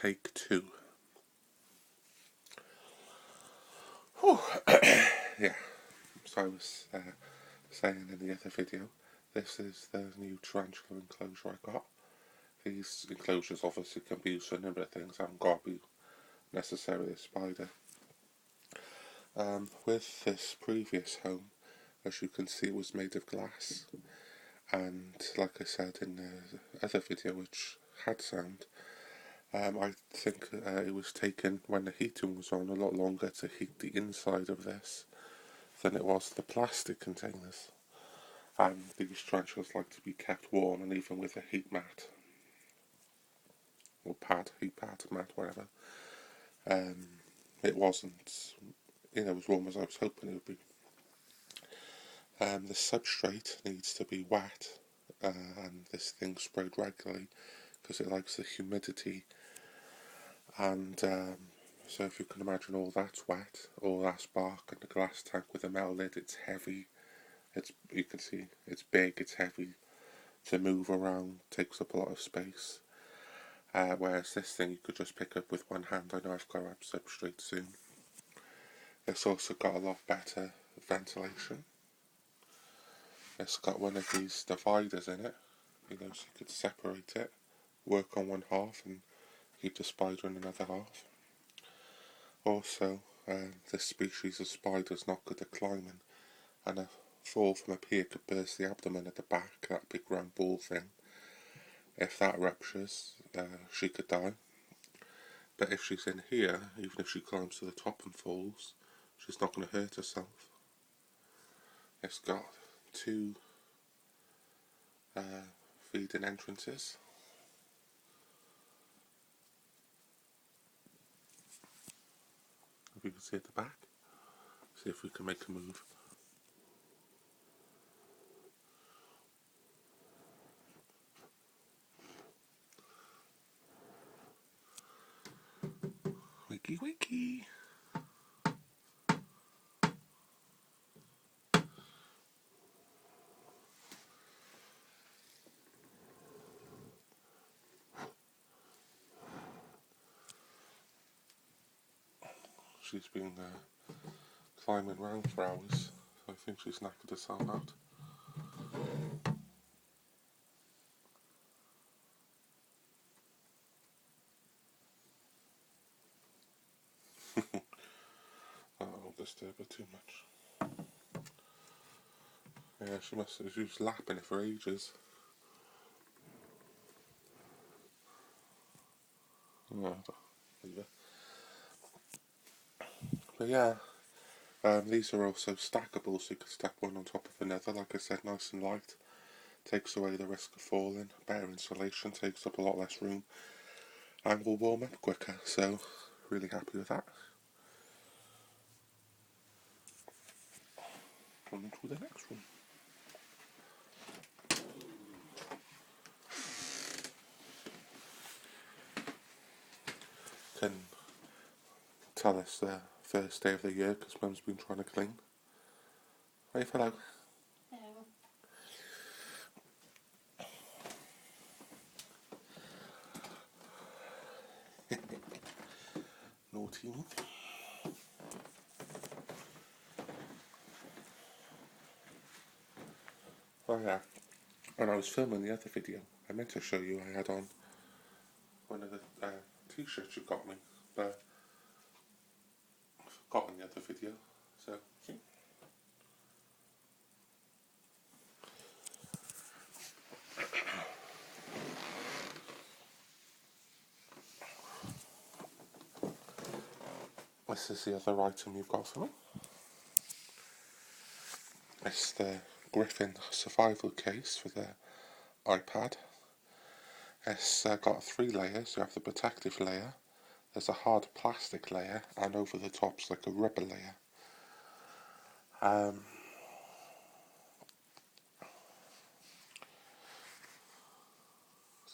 take 2. Yeah, so I was saying in the other video, this is the new tarantula enclosure I got. These enclosures obviously can be used for a number of things, haven't got to be necessarily a spider. With this previous home, as you can see, it was made of glass, and like I said in the other video, which had sound, I think it was taken when the heating was on a lot longer to heat the inside of this than it was the plastic containers. And these tarantulas like to be kept warm, and even with a heat mat or pad, heat pad, mat, whatever, it wasn't, as warm as I was hoping it would be. The substrate needs to be wet, and this thing sprayed regularly because it likes the humidity. And so if you can imagine, all that's wet, all that's bark, and the glass tank with a metal lid, it's heavy. You can see it's big, it's heavy to move around, takes up a lot of space. Whereas this thing you could just pick up with one hand. I know I've got to have substrate soon. It's also got a lot better ventilation. It's got one of these dividers in it, so you could separate it, work on one half and keep the spider in another half. Also, this species of spider is not good at climbing, and a fall from up here could burst the abdomen at the back, that big round ball thing. If that ruptures, she could die. But if she's in here, even if she climbs to the top and falls, she's not going to hurt herself. It's got 2 feeding entrances. If you can see at the back, see if we can make a move. Wakey wakey. She's been climbing around for hours, so I think she's knackered herself out. I won't disturb her too much. Yeah, she was lapping it for ages. Yeah, leave her. But yeah, these are also stackable, so you can stack one on top of another. Like I said, nice and light. Takes away the risk of falling. Better insulation, takes up a lot less room, and will warm up quicker. So, really happy with that. On to the next one. Can tell us the first day of the year because Mum's been trying to clean. Hey, hello. Hello. Naughty me. Oh yeah, when I was filming the other video, I meant to show you I had on one of the t-shirts you got me, but I forgot in the other video, so see. This is the other item you've got for me. It's the Griffin survival case for the iPad. It's got 3 layers. You have the protective layer, there's a hard plastic layer, and over the top's like a rubber layer.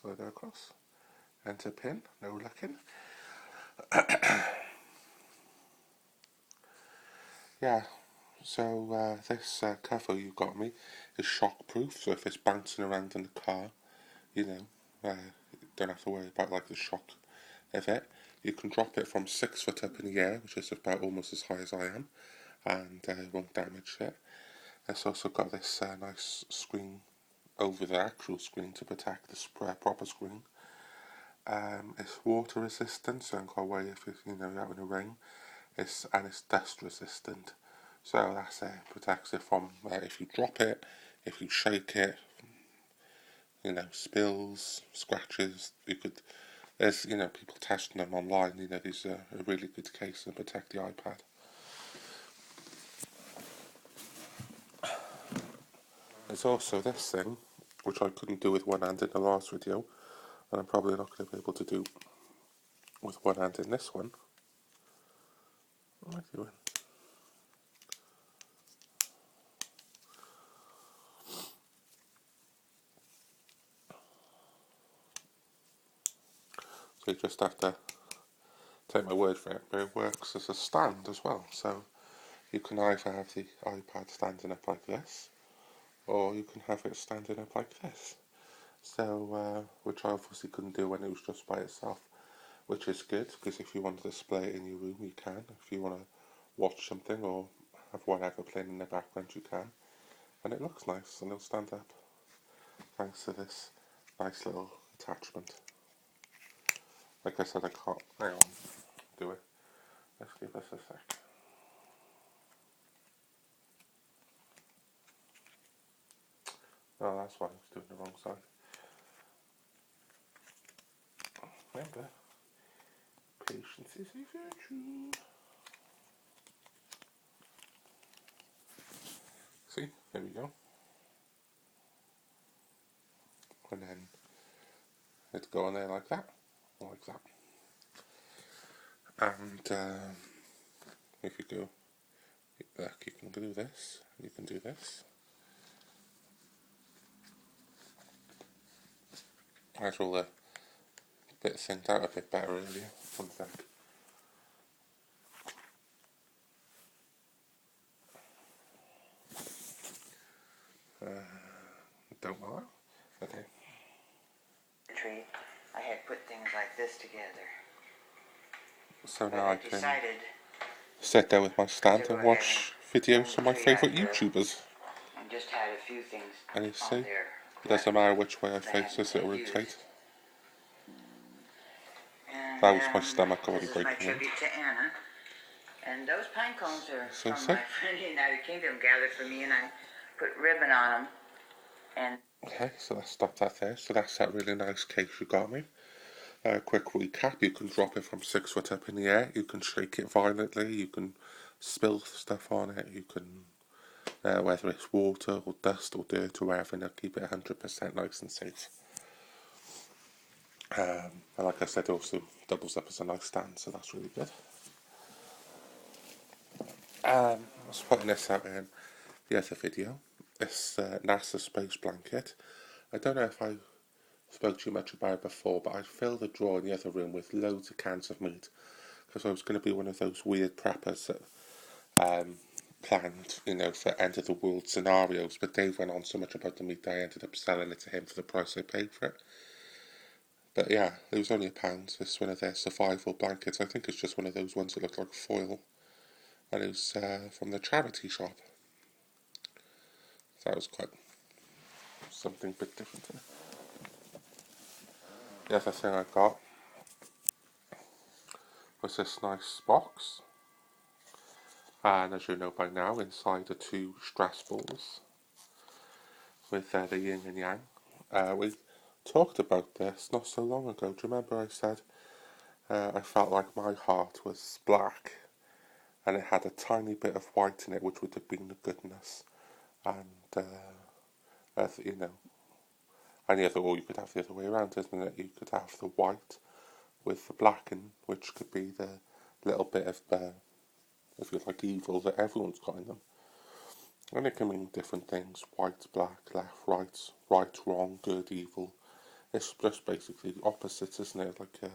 Slide it across. Enter pin, no looking. Yeah, so this cover you got me is shockproof, so if it's bouncing around in the car, you don't have to worry about like the shock of it. You can drop it from 6 foot up in the air, which is about almost as high as I am, and it won't damage it. It's also got this nice screen over the actual screen to protect the proper screen. It's water resistant, so you can go away if you're out in the rain. And it's dust resistant, so that's it. Protects it from if you drop it, if you shake it, spills, scratches. There's people testing them online. These are a really good case to protect the iPad. There's also this thing, which I couldn't do with one hand in the last video, and I'm probably not going to be able to do with one hand in this one. What am I doing? So you just have to take my word for it, but it works as a stand as well. So you can either have the iPad standing up like this, or you can have it standing up like this. So, which I obviously couldn't do when it was just by itself, which is good, because if you want to display it in your room, you can. If you want to watch something or have whatever playing in the background, you can. And it looks nice, and it'll stand up, thanks to this nice little attachment. Like I said, I can't, hang on, do it. Let's give this a sec. Oh, that's why I was doing the wrong side. Remember, patience is a virtue. See, there we go. And then it'd go on there like that, like that. And if you go, look, you can do this, you can do this. That's all the bit synced out a bit better earlier. One sec. Don't matter. Okay. I had put things like this together. So now I can sit there with my stand and watch videos from my favourite YouTubers. And just had a few things And you see, on there. it doesn't matter which way I face this, it'll rotate. And That was my stomach already this is my breaking in. tribute to Anna. And those pine cones are So from my friend in the United Kingdom gathered for me, and I put ribbon on them. And okay, so let's stop that there. So that's that really nice case you got me. Quick recap, you can drop it from 6 foot up in the air, you can shake it violently, you can spill stuff on it, you can, whether it's water or dust or dirt or whatever, and keep it 100% nice and safe. And like I said, it also doubles up as a nice stand, so that's really good. I was putting this out in the other video, this NASA space blanket. I don't know if I spoke too much about it before, but I filled a drawer in the other room with loads of cans of meat, because I was going to be one of those weird preppers that planned, for end of the world scenarios, but Dave went on so much about the meat that I ended up selling it to him for the price I paid for it. But yeah, it was only £1. It's one of their survival blankets. I think it's just one of those ones that look like foil, and it was from the charity shop. So that was quite something a bit different. The other thing I got was this nice box, and as you know by now, inside are 2 stress balls with the yin and yang. We talked about this not so long ago. Do you remember I said I felt like my heart was black and it had a tiny bit of white in it, which would have been the goodness, and and the other, or you could have the other way around, isn't it? You could have the white with the black in, which could be the little bit of, if you like, evil that everyone's got in them. And it can mean different things: white, black, left, right, wrong, good, evil. It's just basically opposites, isn't it? Like a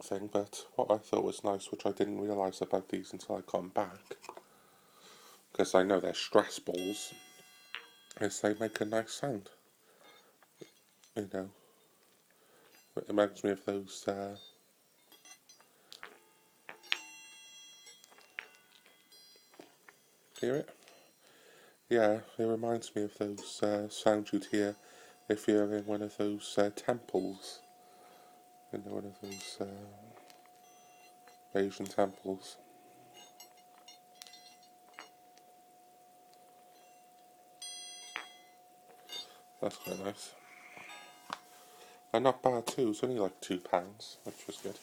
thing. But what I thought was nice, which I didn't realise about these until I got back, because I know they're stress balls, is they make a nice sound. You know, It reminds me of those. Hear it? Yeah, it reminds me of those sounds you'd hear if you're in one of those temples. In one of those Asian temples. That's quite nice. And not bad too, it's only like £2, which was good.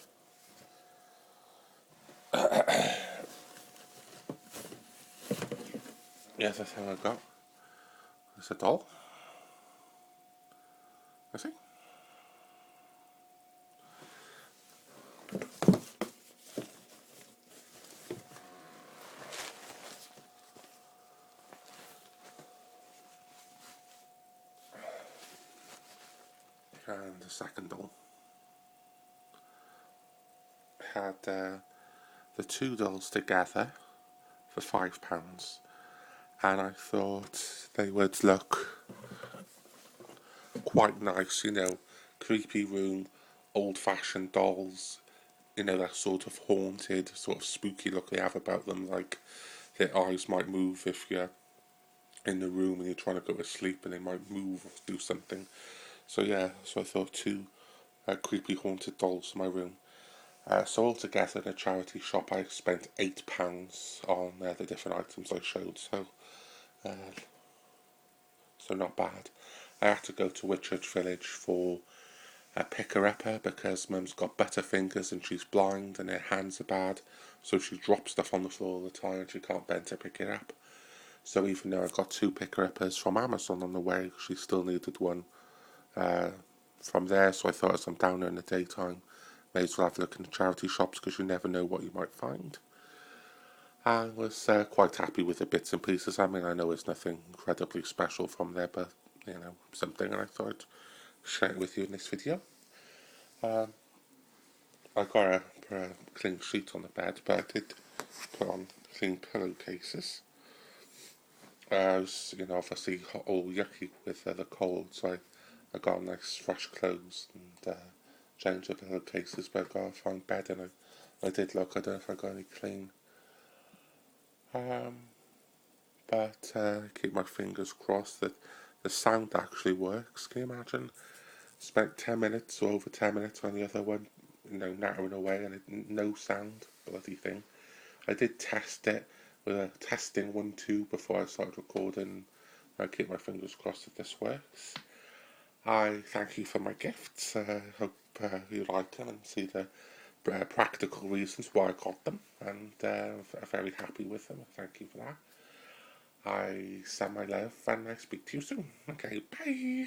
Yes, that's how I got. It's a doll. I see. And the second doll had the two dolls together for £5, and I thought they would look quite nice, you know, creepy room, old-fashioned dolls, you know, that sort of haunted, sort of spooky look they have about them, like their eyes might move if you're in the room and you're trying to go to sleep and they might move or do something. So yeah, so I thought two creepy haunted dolls in my room. So altogether in a charity shop I spent £8 on the different items I showed, uh, so not bad. I had to go to Whitchurch Village for a picker-upper because Mum's got butterfingers and she's blind and her hands are bad, so she drops stuff on the floor all the time and she can't bend to pick it up. So even though I got two picker-uppers from Amazon on the way, she still needed one from there, so I thought as I'm down there in the daytime, may as well have a look in the charity shops because you never know what you might find. I was quite happy with the bits and pieces. I mean, I know it's nothing incredibly special from there, but, you know, something, and I thought I'd share it with you in this video. I got a clean sheet on the bed, but I did put on clean pillowcases. I was, you know, obviously all yucky with the cold, so I got nice fresh clothes and changed the pillowcases, but I got a fine bed, and I did look. I don't know if I got any clean. But keep my fingers crossed that the sound actually works. Can you imagine? Spent 10 minutes or over 10 minutes on the other one, you know, nattering away, and no sound, bloody thing. I did test it with a testing 1-2 before I started recording. I keep my fingers crossed that this works. I thank you for my gifts. I hope you like them and see the practical reasons why I got them, and I'm very happy with them. Thank you for that. I send my love and I speak to you soon. Okay, bye.